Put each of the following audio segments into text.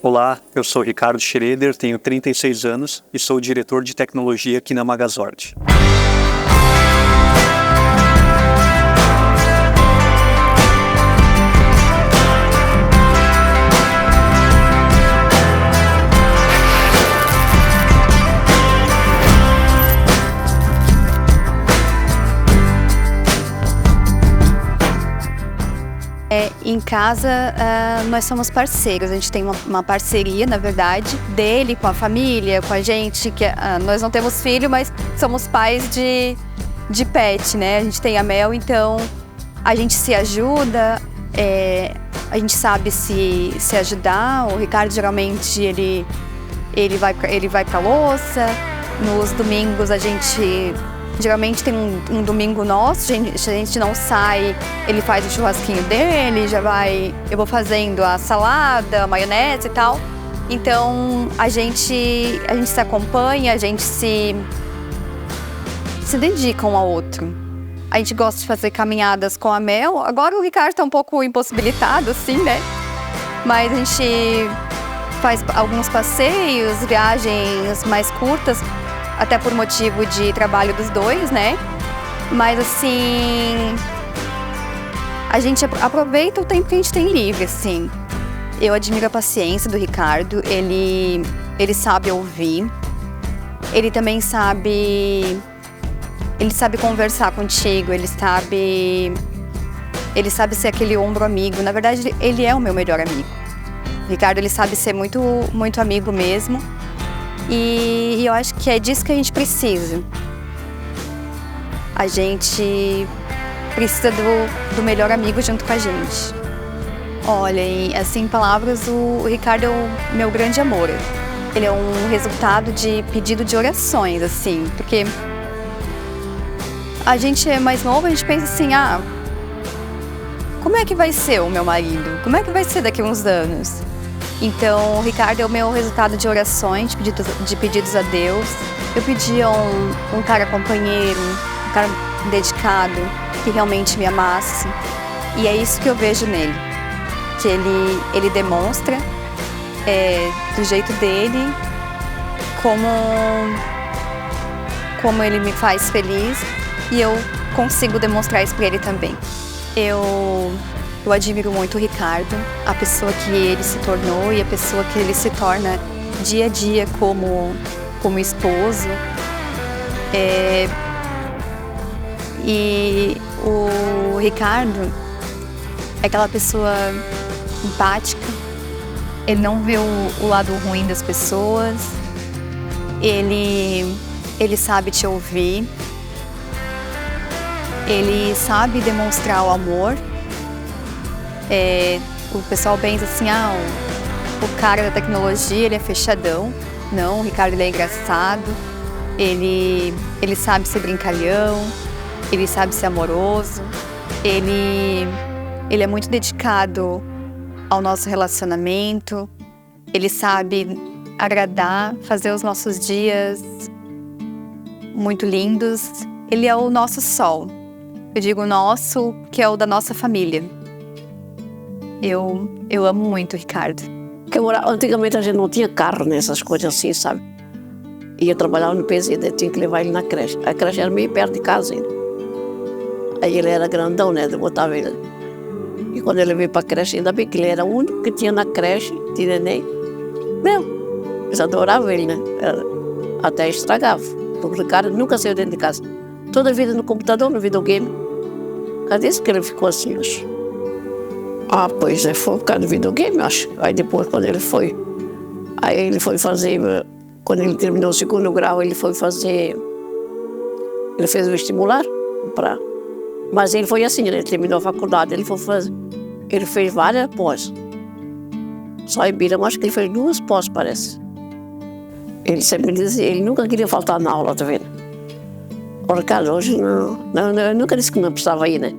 Olá, eu sou Ricardo Schroeder, tenho 36 anos e sou diretor de tecnologia aqui na Magazord. Em casa, nós somos parceiros, a gente tem uma parceria, na verdade, dele com a família, com a gente, que nós não temos filho, mas somos pais de pet, né? A gente tem a Mel, então a gente se ajuda, a gente sabe se ajudar. O Ricardo, geralmente, ele vai pra louça. Nos domingos, a gente... Geralmente tem um domingo nosso, a gente não sai, ele faz o churrasquinho dele, eu vou fazendo a salada, a maionese e tal. Então a gente se acompanha, a gente se dedica um ao outro. A gente gosta de fazer caminhadas com a Mel. Agora o Ricardo tá um pouco impossibilitado, assim, né? Mas a gente faz alguns passeios, viagens mais curtas, até por motivo de trabalho dos dois, né? Mas assim, a gente aproveita o tempo que a gente tem livre, assim. Eu admiro a paciência do Ricardo, ele sabe ouvir, ele também sabe conversar contigo, ele sabe ser aquele ombro amigo. Na verdade, ele é o meu melhor amigo. O Ricardo, ele sabe ser muito, muito amigo mesmo. E eu acho que é disso que a gente precisa. A gente precisa do melhor amigo junto com a gente. Olha, assim, em palavras, o Ricardo é o meu grande amor. Ele é um resultado de pedido de orações, assim, porque a gente é mais novo, a gente pensa assim, como é que vai ser o meu marido? Como é que vai ser daqui a uns anos? Então, o Ricardo é o meu resultado de orações, de pedidos a Deus. Eu pedi a um cara companheiro, um cara dedicado, que realmente me amasse. E é isso que eu vejo nele. Que ele demonstra, do jeito dele, como ele me faz feliz. E eu consigo demonstrar isso para ele também. Eu admiro muito o Ricardo, a pessoa que ele se tornou e a pessoa que ele se torna dia a dia como esposo. E o Ricardo é aquela pessoa empática, ele não vê o lado ruim das pessoas, ele sabe te ouvir, ele sabe demonstrar o amor. O pessoal pensa assim, o cara da tecnologia, ele é fechadão. Não, o Ricardo, ele é engraçado, ele sabe ser brincalhão, ele sabe ser amoroso, ele é muito dedicado ao nosso relacionamento, ele sabe agradar, fazer os nossos dias muito lindos. Ele é o nosso sol, eu digo nosso, que é o da nossa família. Eu amo muito o Ricardo. Porque antigamente a gente não tinha carro nessas coisas assim, sabe? E eu trabalhava no PZ, tinha que levar ele na creche. A creche era meio perto de casa ainda. Aí ele era grandão, né? Eu botava ele. E quando ele veio para a creche, ainda bem que ele era o único que tinha na creche de neném. Eles adoravam ele, né? Até estragava. O Ricardo nunca saiu dentro de casa. Toda a vida no computador, no videogame. Cadê isso que ele ficou assim, acho? Pois foi por causa do videogame, acho. Aí depois, quando ele foi fazer, quando ele terminou o 2º grau, ele fez o vestibular, mas ele foi assim, né? Ele terminou a faculdade, ele fez várias pós. Só em Birama, acho que ele fez 2 pós, parece. Ele sempre dizia, ele nunca queria faltar na aula, tá vendo? O Ricardo, hoje eu nunca disse que não precisava ir, né?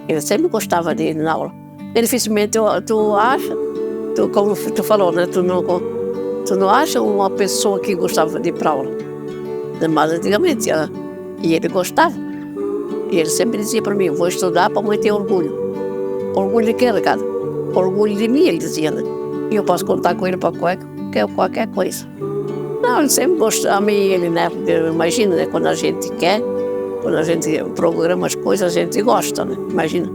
Ele sempre gostava de ir na aula. Dificilmente tu acha, como tu falou, né? Tu não acha uma pessoa que gostava de ir para aula. Mas antigamente, e ele gostava. E ele sempre dizia para mim, vou estudar para a mãe ter orgulho. Orgulho de quê, Ricardo? Orgulho de mim, ele dizia, né? E eu posso contar com ele para qualquer coisa. Não, ele sempre gostou, a mim ele, né? Porque imagina, né? Quando a gente quer, quando a gente programa as coisas, a gente gosta, né? Imagina.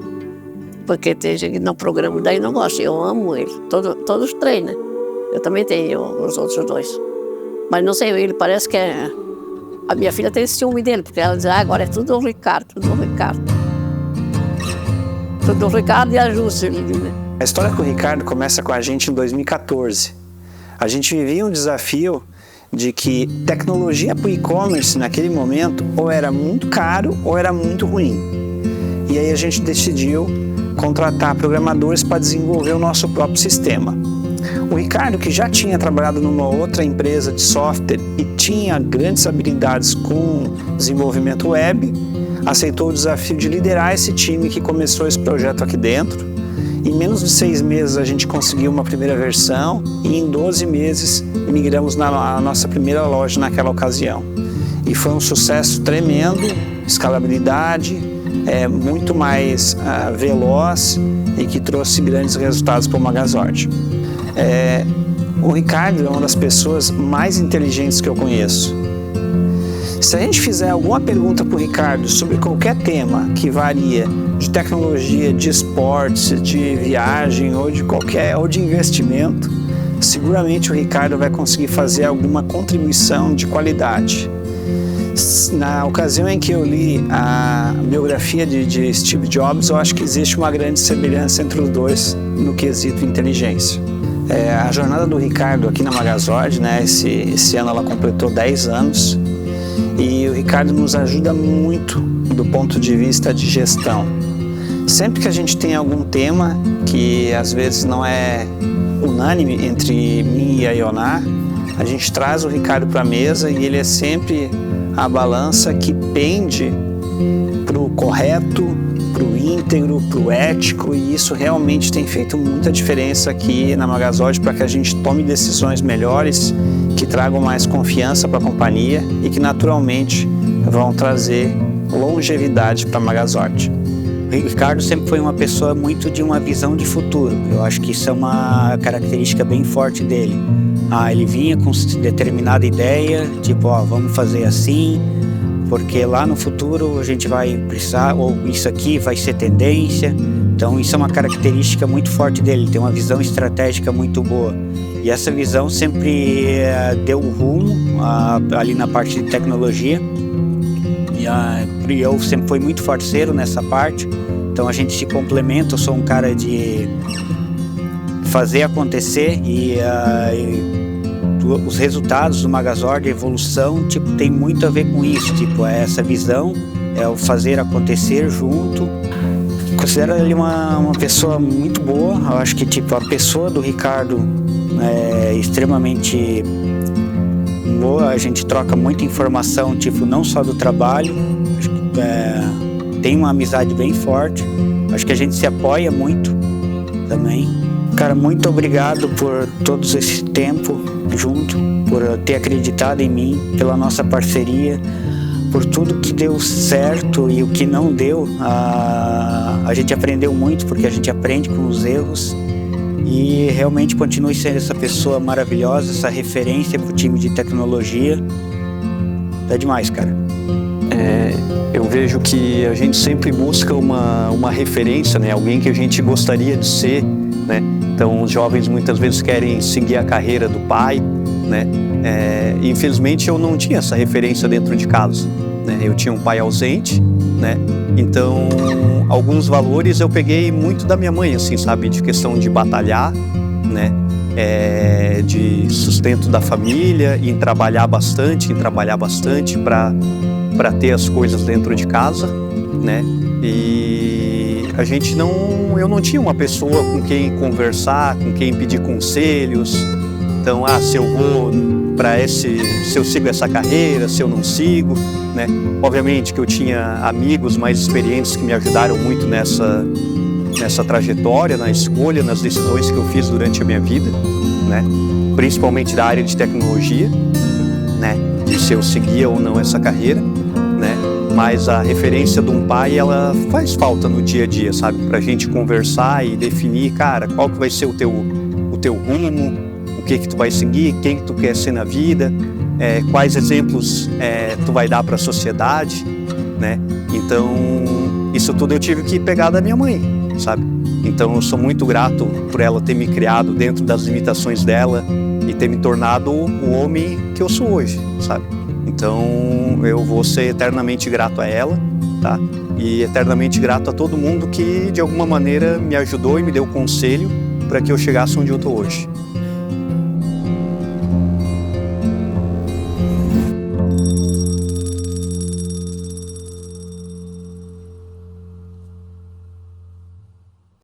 Porque tem gente que não programa, daí não gosta. Eu amo ele, todos três, né? Eu também tenho os outros dois. Mas não sei, ele parece que é... A minha filha tem ciúme dele, porque ela diz, agora é tudo o Ricardo, tudo o Ricardo. Tudo o Ricardo e a Júcia, né? A história com o Ricardo começa com a gente em 2014. A gente vivia um desafio de que tecnologia para o e-commerce naquele momento ou era muito caro ou era muito ruim. E aí a gente decidiu contratar programadores para desenvolver o nosso próprio sistema. O Ricardo, que já tinha trabalhado numa outra empresa de software e tinha grandes habilidades com desenvolvimento web, aceitou o desafio de liderar esse time que começou esse projeto aqui dentro. Em menos de 6 meses a gente conseguiu uma primeira versão e em 12 meses migramos na nossa primeira loja naquela ocasião. E foi um sucesso tremendo, escalabilidade, muito mais veloz e que trouxe grandes resultados para o Magazord. O Ricardo é uma das pessoas mais inteligentes que eu conheço. Se a gente fizer alguma pergunta para o Ricardo sobre qualquer tema que varia de tecnologia, de esportes, de viagem ou de investimento, seguramente o Ricardo vai conseguir fazer alguma contribuição de qualidade. Na ocasião em que eu li a biografia de Steve Jobs, eu acho que existe uma grande semelhança entre os dois no quesito inteligência. A jornada do Ricardo aqui na Magazord, né, esse ano ela completou 10 anos e o Ricardo nos ajuda muito do ponto de vista de gestão. Sempre que a gente tem algum tema que às vezes não é unânime entre mim e a Ioná, a gente traz o Ricardo para a mesa e ele é sempre a balança que pende para o correto, para o íntegro, para o ético, e isso realmente tem feito muita diferença aqui na Magazord para que a gente tome decisões melhores, que tragam mais confiança para a companhia e que naturalmente vão trazer longevidade para a Magazord. O Ricardo sempre foi uma pessoa muito de uma visão de futuro. Eu acho que isso é uma característica bem forte dele. Ele vinha com determinada ideia, tipo, vamos fazer assim, porque lá no futuro a gente vai precisar, ou isso aqui vai ser tendência. Então isso é uma característica muito forte dele, ele tem uma visão estratégica muito boa. E essa visão sempre deu rumo ali na parte de tecnologia. E eu sempre fui muito forceiro nessa parte, então a gente se complementa. Eu sou um cara de fazer acontecer e os resultados do Magazord, a evolução, tem muito a ver com isso, essa visão, o fazer acontecer junto. Considero ele uma pessoa muito boa. Eu acho que a pessoa do Ricardo é extremamente boa, a gente troca muita informação, não só do trabalho, acho que, tem uma amizade bem forte, acho que a gente se apoia muito também. Cara, muito obrigado por todo esse tempo junto, por ter acreditado em mim, pela nossa parceria, por tudo que deu certo e o que não deu. A gente aprendeu muito, porque a gente aprende com os erros. E realmente continue sendo essa pessoa maravilhosa, essa referência para o time de tecnologia. É demais, cara. Eu vejo que a gente sempre busca uma referência, né? Alguém que a gente gostaria de ser, né? Então, os jovens muitas vezes querem seguir a carreira do pai, né? Infelizmente, eu não tinha essa referência dentro de casa, né? Eu tinha um pai ausente, né? Então, alguns valores eu peguei muito da minha mãe, assim, sabe? De questão de batalhar, né? De sustento da família, em trabalhar bastante para ter as coisas dentro de casa, né? E eu não tinha uma pessoa com quem conversar, com quem pedir conselhos. Então, se eu sigo essa carreira, se eu não sigo, né? Obviamente que eu tinha amigos mais experientes que me ajudaram muito nessa trajetória, na escolha, nas decisões que eu fiz durante a minha vida, né? Principalmente da área de tecnologia, né? De se eu seguia ou não essa carreira, né? Mas a referência de um pai, ela faz falta no dia a dia, sabe? Pra gente conversar e definir, cara, qual que vai ser o teu teu rumo, o que tu vai seguir, quem que tu quer ser na vida, quais exemplos tu vai dar para a sociedade, né? Então, isso tudo eu tive que pegar da minha mãe, sabe? Então, eu sou muito grato por ela ter me criado dentro das limitações dela e ter me tornado o homem que eu sou hoje, sabe? Então, eu vou ser eternamente grato a ela, tá? E eternamente grato a todo mundo que, de alguma maneira, me ajudou e me deu conselho para que eu chegasse onde eu estou hoje.